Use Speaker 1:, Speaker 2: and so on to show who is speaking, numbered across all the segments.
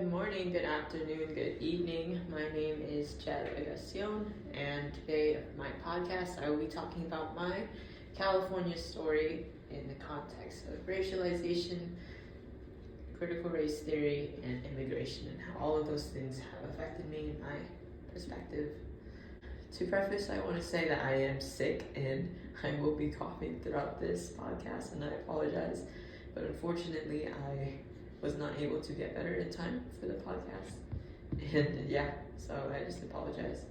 Speaker 1: Good morning, good afternoon, good evening. My name is Chad Agacion, and today on my podcast I will be talking about my California story in the context of racialization, critical race theory, and immigration, and how all of those things have affected me in my perspective. To preface, I want to say that I am sick and I will be coughing throughout this podcast, and I apologize, but unfortunately I was not able to get better in time for the podcast. And so I just apologize.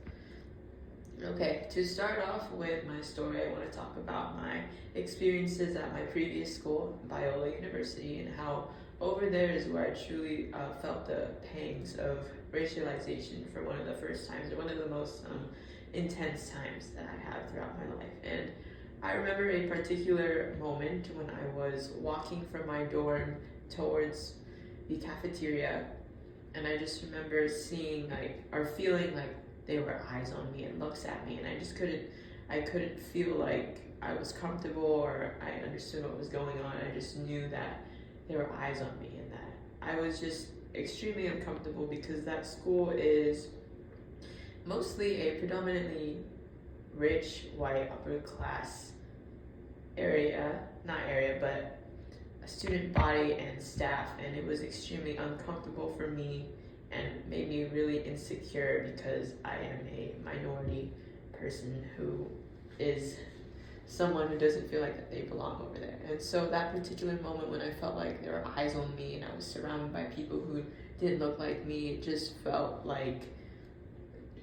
Speaker 1: Okay, to start off with my story, I want to talk about my experiences at my previous school, Biola University, and how over there is where I truly felt the pangs of racialization for one of the first times, or one of the most intense times that I have throughout my life. And I remember a particular moment when I was walking from my dorm towards the cafeteria, and I just remember seeing or feeling like there were eyes on me and looks at me, and I couldn't feel like I was comfortable or I understood what was going on. I just knew that there were eyes on me, and that I was just extremely uncomfortable because that school is mostly a predominantly rich, white, upper class but a student body and staff, and it was extremely uncomfortable for me and made me really insecure because I am a minority person who is someone who doesn't feel like that they belong over there. And so that particular moment when I felt like there were eyes on me and I was surrounded by people who didn't look like me, it just felt like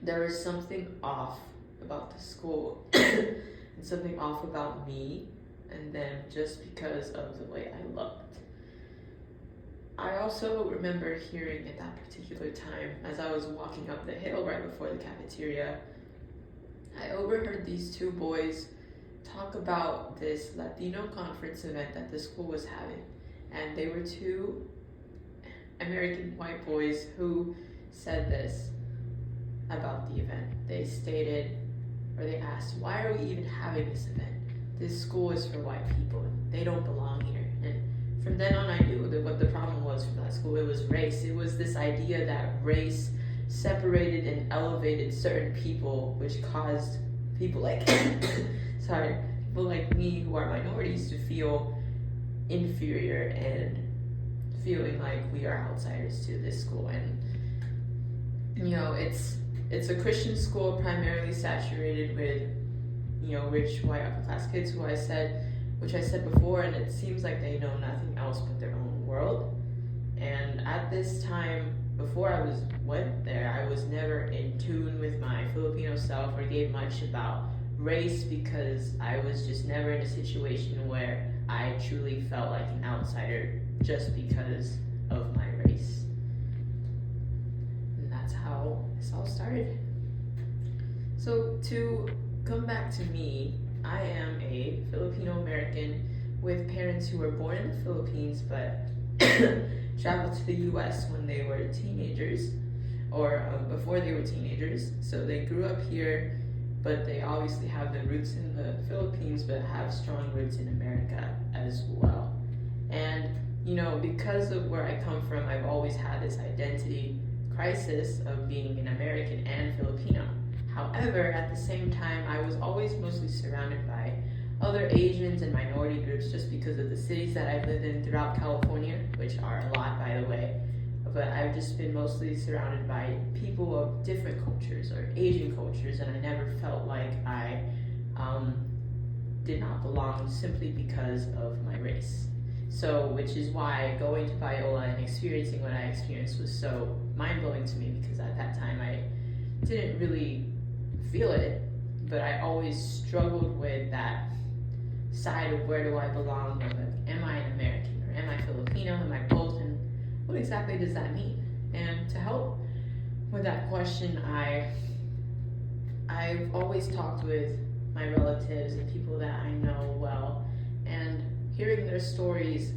Speaker 1: there was something off about the school and something off about me, and then just because of the way I looked. I also remember hearing at that particular time, as I was walking up the hill right before the cafeteria, I overheard these two boys talk about this Latino conference event that the school was having. And they were two American white boys who said this about the event. They asked, why are we even having this event? This school is for white people, and they don't belong here. And from then on, I knew that what the problem was from that school. It was race. It was this idea that race separated and elevated certain people, which caused people like people like me who are minorities to feel inferior and feeling like we are outsiders to this school. And it's a Christian school primarily saturated with rich white upper class kids which I said before, and it seems like they know nothing else but their own world. And at this time, before I went there, I was never in tune with my Filipino self or gave much about race because I was just never in a situation where I truly felt like an outsider just because of my race. And that's how this all started. So to come back to me, I am a Filipino American with parents who were born in the Philippines but traveled to the US when they were teenagers, or before they were teenagers. So they grew up here, but they obviously have the roots in the Philippines but have strong roots in America as well. And because of where I come from, I've always had this identity crisis of being an American and Filipino. However, at the same time, I was always mostly surrounded by other Asians and minority groups just because of the cities that I've lived in throughout California, which are a lot, by the way. But I've just been mostly surrounded by people of different cultures or Asian cultures, and I never felt like I did not belong simply because of my race. So, which is why going to Biola and experiencing what I experienced was so mind-blowing to me, because at that time I didn't really feel it, but I always struggled with that side of where do I belong, or like, am I an American or am I Filipino, am I both, and what exactly does that mean? And to help with that question, I've always talked with my relatives and people that I know well, and hearing their stories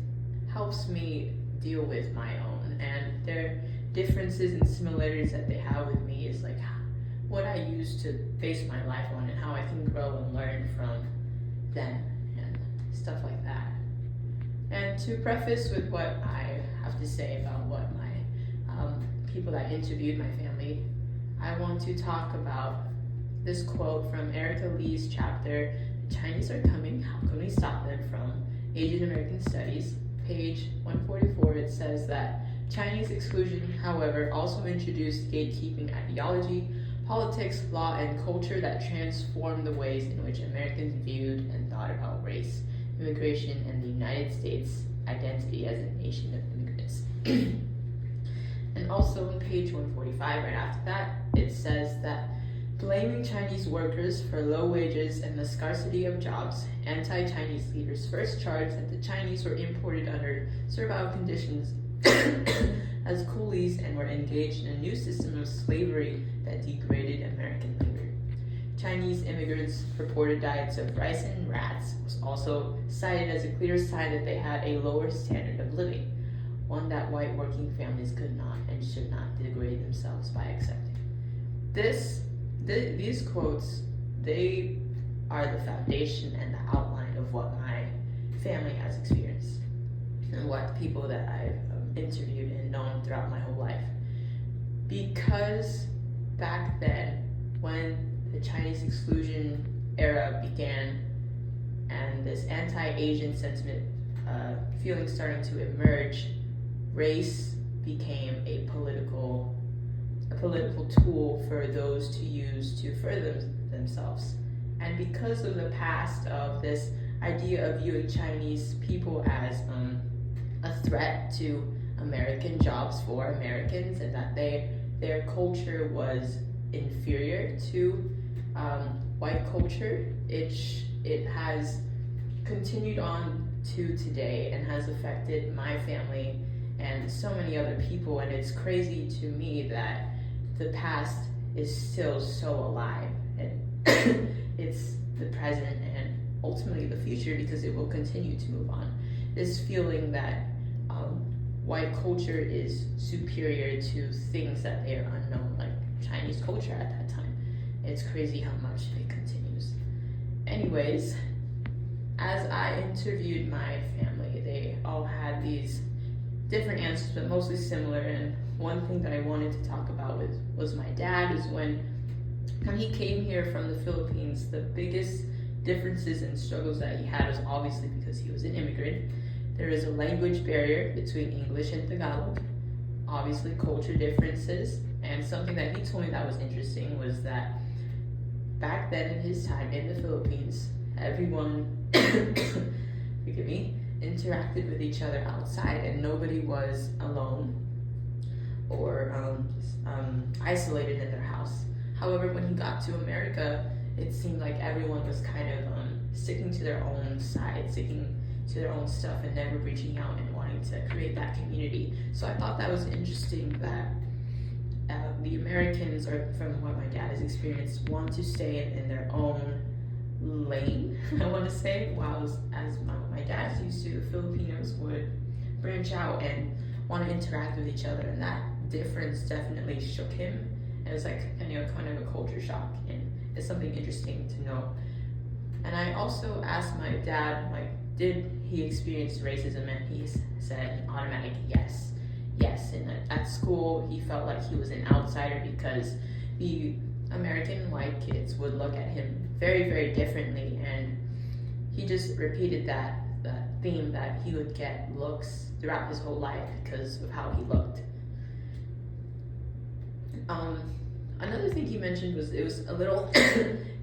Speaker 1: helps me deal with my own, and their differences and similarities that they have with me is like what I use to base my life on and how I can grow and learn from them and stuff like that. And to preface with what I have to say about what my people that interviewed my family, I want to talk about this quote from Erica Lee's chapter, Chinese Are Coming, How Can We Stop Them, from Asian American Studies, page 144. It says that Chinese exclusion, however, also introduced gatekeeping ideology, politics, law, and culture that transformed the ways in which Americans viewed and thought about race, immigration, and the United States' identity as a nation of immigrants. And also on page 145, right after that, it says that blaming Chinese workers for low wages and the scarcity of jobs, anti-Chinese leaders first charged that the Chinese were imported under servile conditions as coolies and were engaged in a new system of slavery that degraded American labor. Chinese immigrants' purported diets of rice and rats was also cited as a clear sign that they had a lower standard of living, one that white working families could not and should not degrade themselves by accepting. These quotes, they are the foundation and the outline of what my family has experienced and what people that I've interviewed and known throughout my whole life. Because back then, when the Chinese exclusion era began and this anti-Asian sentiment feeling starting to emerge, race became a political tool for those to use to further themselves. And because of the past of this idea of viewing Chinese people as a threat to American jobs for Americans, and that their culture was inferior to white culture, it has continued on to today and has affected my family and so many other people. And it's crazy to me that the past is still so alive, and it's the present and ultimately the future, because it will continue to move on. This feeling that white culture is superior to things that they are unknown, like Chinese culture at that time. It's crazy how much it continues. Anyways, as I interviewed my family, they all had these different answers, but mostly similar. And one thing that I wanted to talk about was my dad. Is when he came here from the Philippines, the biggest differences and struggles that he had was obviously because he was an immigrant. There is a language barrier between English and Tagalog, obviously culture differences, and something that he told me that was interesting was that back then in his time in the Philippines, everyone, forgive me, interacted with each other outside, and nobody was alone or isolated in their house. However, when he got to America, it seemed like everyone was kind of sticking to their own side, sticking to their own stuff, and never reaching out and wanting to create that community. So I thought that was interesting that the Americans, or from what my dad has experienced, want to stay in their own lane, I want to say, while as my dad's used to, the Filipinos would branch out and want to interact with each other, and that difference definitely shook him. It was like kind of a culture shock, and it's something interesting to know. And I also asked my dad, did he experience racism? And he said an automatic yes. And at school, he felt like he was an outsider because the American white kids would look at him very, very differently, and he just repeated that theme that he would get looks throughout his whole life because of how he looked. Another thing he mentioned was it was a little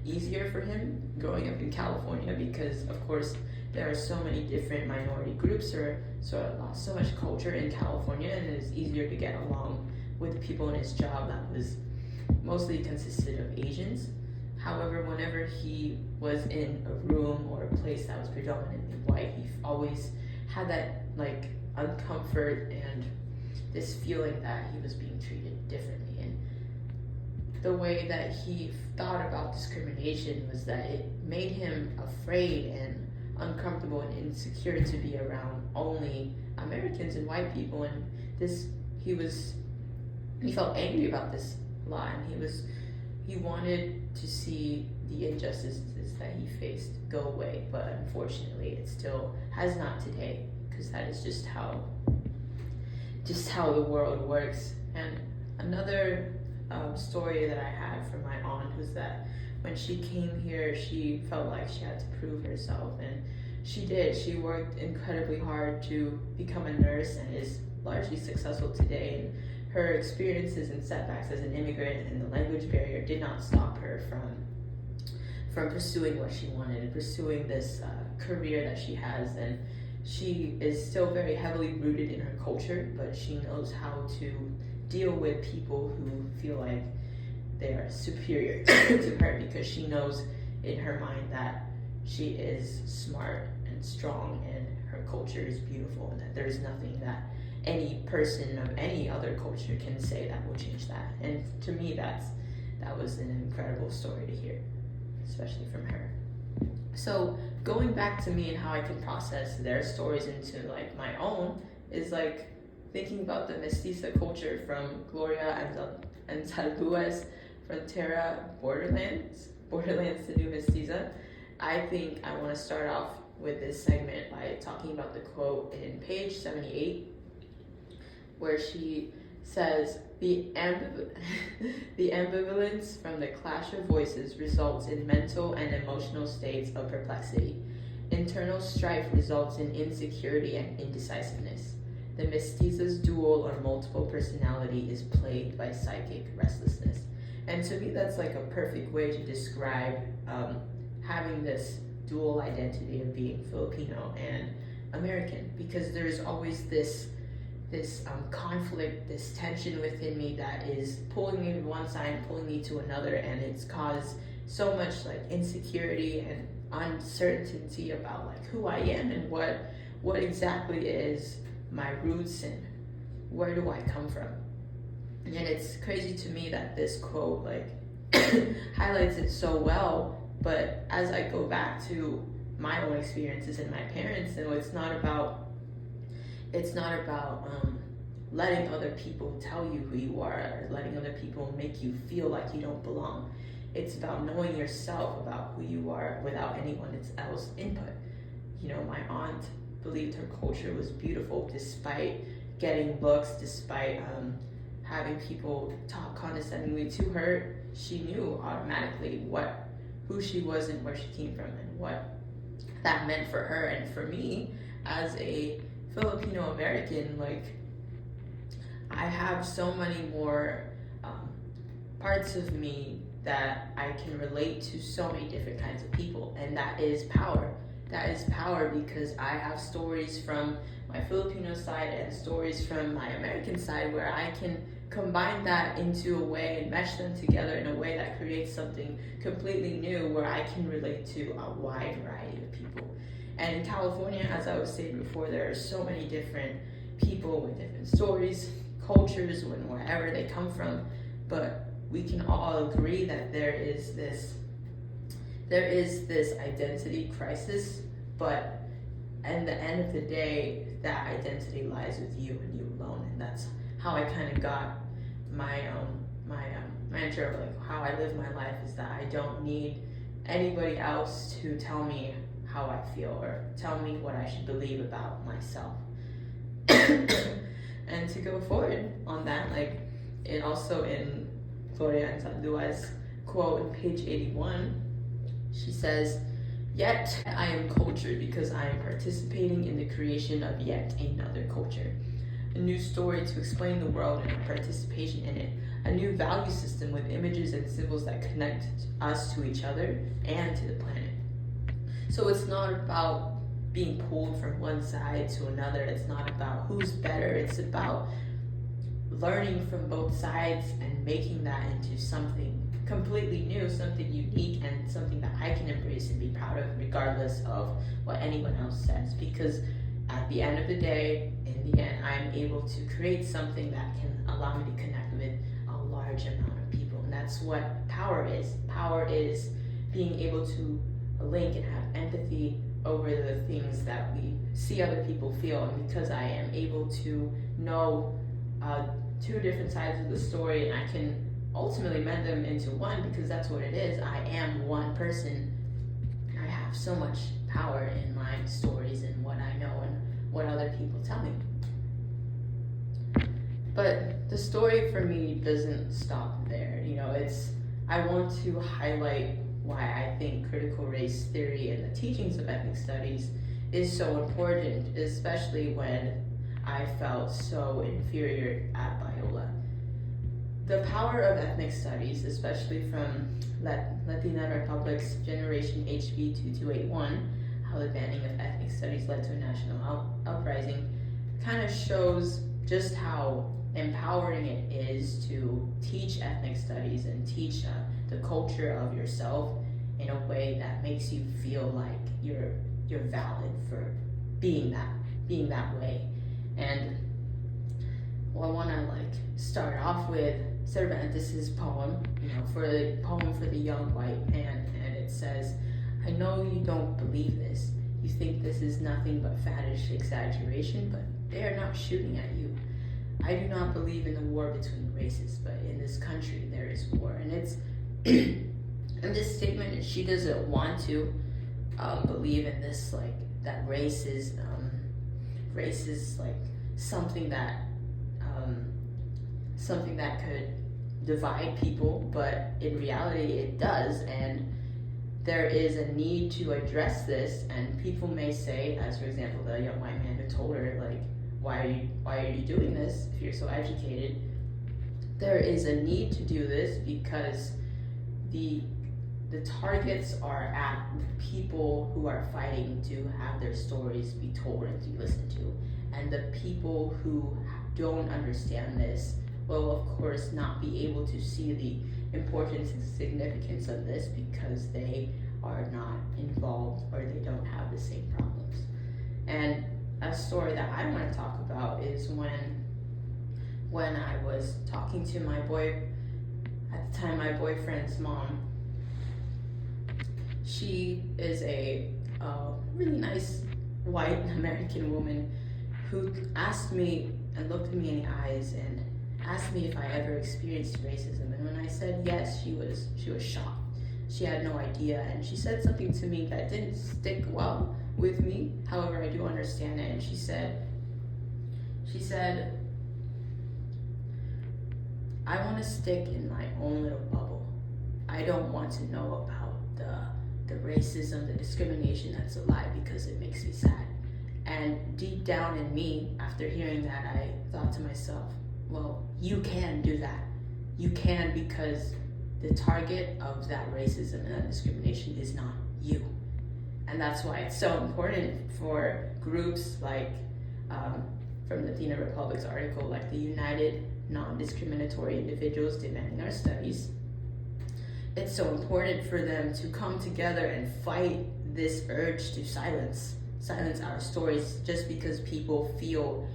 Speaker 1: easier for him growing up in California because, of course, there are so many different minority groups, or so much culture in California, and it's easier to get along with people in his job that was mostly consisted of Asians. However, whenever he was in a room or a place that was predominantly white, he always had that uncomfort and this feeling that he was being treated differently. And the way that he thought about discrimination was that it made him afraid and uncomfortable and insecure to be around only Americans and white people, and he felt angry about this a lot, and he wanted to see the injustices that he faced go away, but unfortunately it still has not today, because that is just how the world works. And Another story that I had from my aunt was that when she came here, she felt like she had to prove herself, and she did. She worked incredibly hard to become a nurse and is largely successful today. And her experiences and setbacks as an immigrant and the language barrier did not stop her from pursuing what she wanted and pursuing this career that she has. And she is still very heavily rooted in her culture, but she knows how to deal with people who feel like they are superior to her, because she knows in her mind that she is smart and strong and her culture is beautiful, and that there's nothing that any person of any other culture can say that will change that. And to me, that was an incredible story to hear, especially from her. So going back to me and how I can process their stories into like my own is like thinking about the mestiza culture from Gloria Anzaldúa's Frontera Borderlands to New Mestiza. I think I want to start off with this segment by talking about the quote in page 78, where she says, the ambivalence from the clash of voices results in mental and emotional states of perplexity. Internal strife results in insecurity and indecisiveness. The mestiza's dual or multiple personality is plagued by psychic restlessness. And to me, that's like a perfect way to describe having this dual identity of being Filipino and American, because there's always this conflict, this tension within me that is pulling me to one side and pulling me to another, and it's caused so much like insecurity and uncertainty about like who I am and what exactly is my roots and where do I come from. And it's crazy to me that this quote like highlights it so well, but as I go back to my own experiences and my parents, and it's not about letting other people tell you who you are or letting other people make you feel like you don't belong. It's about knowing yourself, about who you are, without anyone else's input. You know, my aunt believed her culture was beautiful despite getting looks, despite having people talk condescendingly to her. She knew automatically who she was and where she came from and what that meant for her. And for me, as a Filipino American, like, I have so many more parts of me that I can relate to so many different kinds of people, and that is power. That is power because I have stories from my Filipino side and stories from my American side where I can combine that into a way and mesh them together in a way that creates something completely new where I can relate to a wide variety of people. And in California, as I was saying before, there are so many different people with different stories, cultures, and wherever they come from, but we can all agree that there is this identity crisis, but at the end of the day, that identity lies with you and you alone. And that's how I kind of got my mantra of like how I live my life, is that I don't need anybody else to tell me how I feel or tell me what I should believe about myself. And to go forward on that, like, it also in Gloria Anzaldúa's quote in page 81, she says, "Yet I am cultured because I am participating in the creation of yet another culture. A new story to explain the world and our participation in it. A new value system with images and symbols that connect us to each other and to the planet." So it's not about being pulled from one side to another. It's not about who's better. It's about learning from both sides and making that into something completely new, something unique, and something that I can embrace and be proud of regardless of what anyone else says. Because at the end of the day, in the end, I'm able to create something that can allow me to connect with a large amount of people. And that's what power is. Power is being able to link and have empathy over the things that we see other people feel. And because I am able to know two different sides of the story, and I can ultimately mend them into one, because that's what it is. I am one person. I have so much power in my stories and what I know and what other people tell me. But the story for me doesn't stop there. I want to highlight why I think critical race theory and the teachings of ethnic studies is so important, especially when I felt so inferior at Biola. The power of ethnic studies, especially from Latina Republic's Generation HB 2281, how the banning of ethnic studies led to a national uprising, kind of shows just how empowering it is to teach ethnic studies and teach the culture of yourself in a way that makes you feel like you're valid for being that way. And I want to start off with Cervantes' poem, for the young white man, and it says, "I know you don't believe this. You think this is nothing but faddish exaggeration, but they are not shooting at you. I do not believe in the war between races, but in this country there is war." And it's in this statement, she doesn't want to believe in this, that race is something that could divide people, but in reality it does, and there is a need to address this. And people may say, as for example the young white man who told her, why are you doing this if you're so educated? There is a need to do this because the targets are at the people who are fighting to have their stories be told and to be listened to. And the people who don't understand this will, of course, not be able to see the importance and significance of this because they are not involved or they don't have the same problems. And a story that I want to talk about is when I was talking to my boyfriend's mom. She is a really nice white American woman who asked me and looked me in the eyes and asked me if I ever experienced racism. And when I said yes, she was shocked. She had no idea, and she said something to me that didn't stick well with me. However, I do understand it. And she said, "I want to stick in my own little bubble. I don't want to know about the racism, the discrimination that's alive because it makes me sad." And deep down in me, after hearing that, I thought to myself, well, you can do that. You can, because the target of that racism and that discrimination is not you. And that's why it's so important for groups from Latina Republic's article, like the United Non-Discriminatory Individuals Demanding Our Studies. It's so important for them to come together and fight this urge to silence our stories just because people feel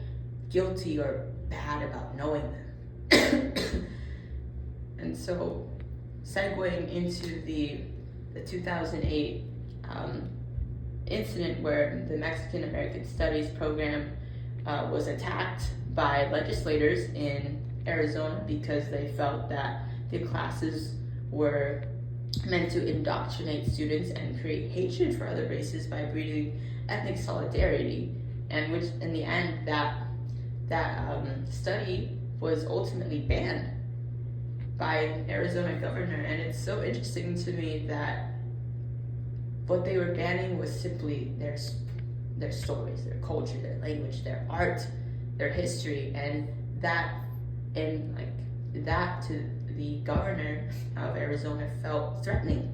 Speaker 1: guilty or bad about knowing them. And so, segueing into the 2008 incident where the Mexican American Studies program was attacked by legislators in Arizona because they felt that the classes were meant to indoctrinate students and create hatred for other races by breeding ethnic solidarity, and which in the end that study was ultimately banned by Arizona governor. And it's so interesting to me that what they were banning was simply their stories, their culture, their language, their art, their history, and that to the governor of Arizona felt threatening,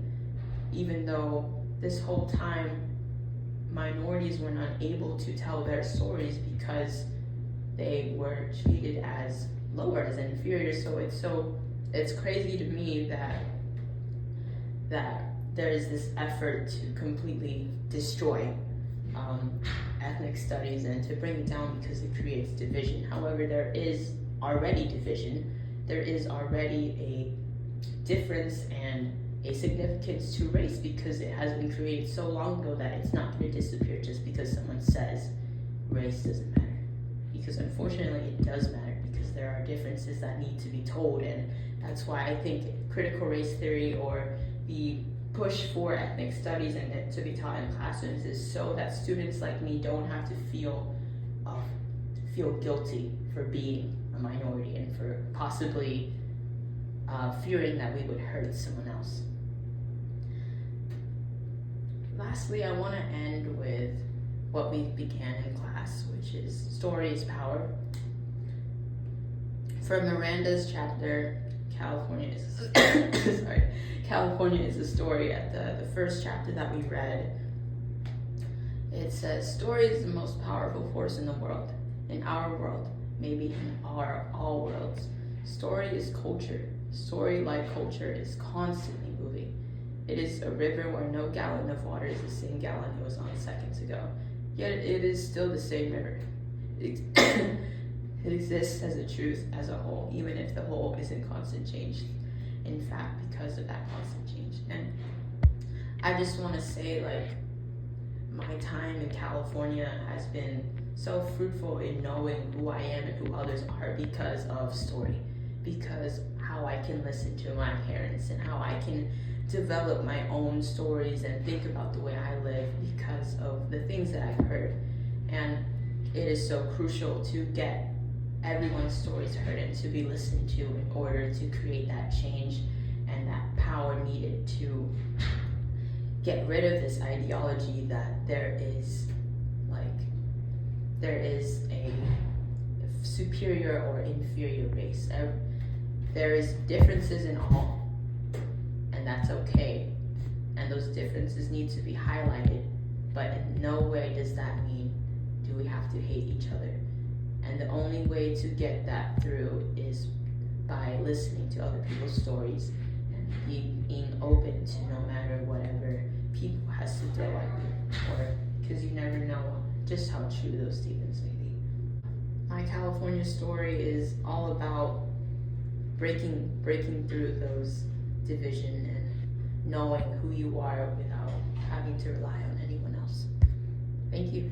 Speaker 1: even though this whole time minorities were not able to tell their stories because they were treated as lower, as inferior. So it's crazy to me that there is this effort to completely destroy ethnic studies and to bring it down because it creates division. However, there is already division. There is already a difference and a significance to race because it has been created so long ago that it's not going to disappear just because someone says race doesn't matter. Because unfortunately it does matter, because there are differences that need to be told. And that's why I think critical race theory, or the push for ethnic studies and it to be taught in classrooms, is so that students like me don't have to feel guilty for being a minority and for possibly fearing that we would hurt someone else. Lastly, I want to end with what we began in class, which is story is power. For Miranda's chapter, California is a story. At the first chapter that we read, it says, story is the most powerful force in the world, in our world, maybe in all worlds. Story is culture. Story, like culture, is constantly moving. It is a river where no gallon of water is the same gallon it was on seconds ago. Yet it is still the same river. It exists as a truth, as a whole, even if the whole is in constant change. In fact, because of that constant change. And I just want to say, my time in California has been so fruitful in knowing who I am and who others are because of story. Because how I can listen to my parents and how I can develop my own stories and think about the way I live because of the things that I've heard. And it is so crucial to get everyone's stories heard and to be listened to in order to create that change and that power needed to get rid of this ideology that there is a superior or inferior race. There is differences in all, and that's okay. And those differences need to be highlighted, but in no way does that mean do we have to hate each other. And the only way to get that through is by listening to other people's stories and being open to no matter whatever people has to throw at you, or because you never know just how true those statements may be. My California story is all about breaking through those division and knowing who you are without having to rely on anyone else. Thank you.